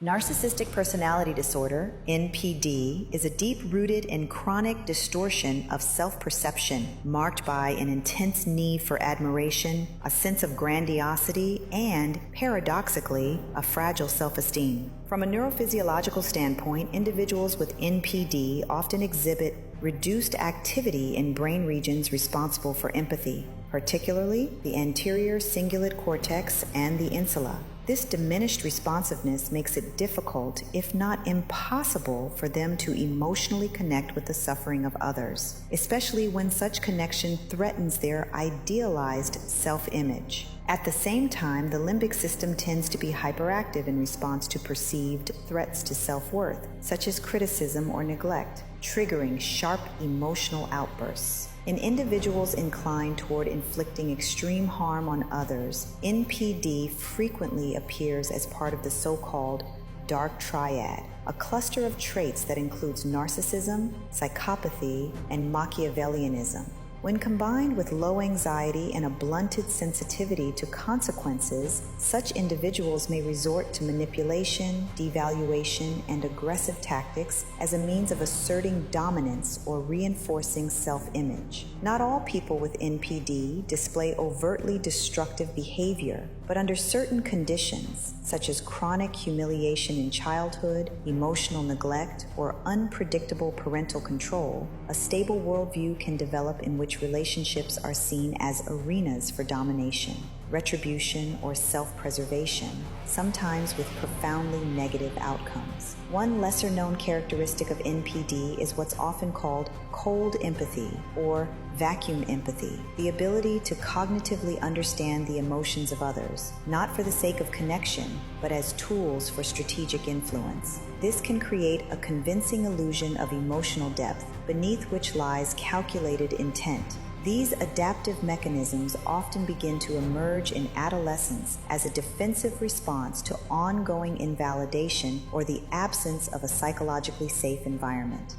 Narcissistic personality disorder, NPD, is a deep-rooted and chronic distortion of self-perception marked by an intense need for admiration, a sense of grandiosity, and, paradoxically, a fragile self-esteem. From a neurophysiological standpoint, individuals with NPD often exhibit reduced activity in brain regions responsible for empathy, particularly the anterior cingulate cortex and the insula. This diminished responsiveness makes it difficult, if not impossible, for them to emotionally connect with the suffering of others, especially when such connection threatens their idealized self-image. At the same time, the limbic system tends to be hyperactive in response to perceived threats to self-worth, such as criticism or neglect, triggering sharp emotional outbursts. In individuals inclined toward inflicting extreme harm on others, NPD frequently appears as part of the so-called dark triad, a cluster of traits that includes narcissism, psychopathy, and Machiavellianism. When combined with low anxiety and a blunted sensitivity to consequences, such individuals may resort to manipulation, devaluation, and aggressive tactics as a means of asserting dominance or reinforcing self-image. Not all people with NPD display overtly destructive behavior, but under certain conditions, such as chronic humiliation in childhood, emotional neglect, or unpredictable parental control, a stable worldview can develop in which relationships are seen as arenas for domination, retribution, or self-preservation, sometimes with profoundly negative outcomes. One lesser-known characteristic of NPD is what's often called cold empathy or vacuum empathy, the ability to cognitively understand the emotions of others, not for the sake of connection, but as tools for strategic influence. This can create a convincing illusion of emotional depth, beneath which lies calculated intent. These adaptive mechanisms often begin to emerge in adolescence as a defensive response to ongoing invalidation or the absence of a psychologically safe environment.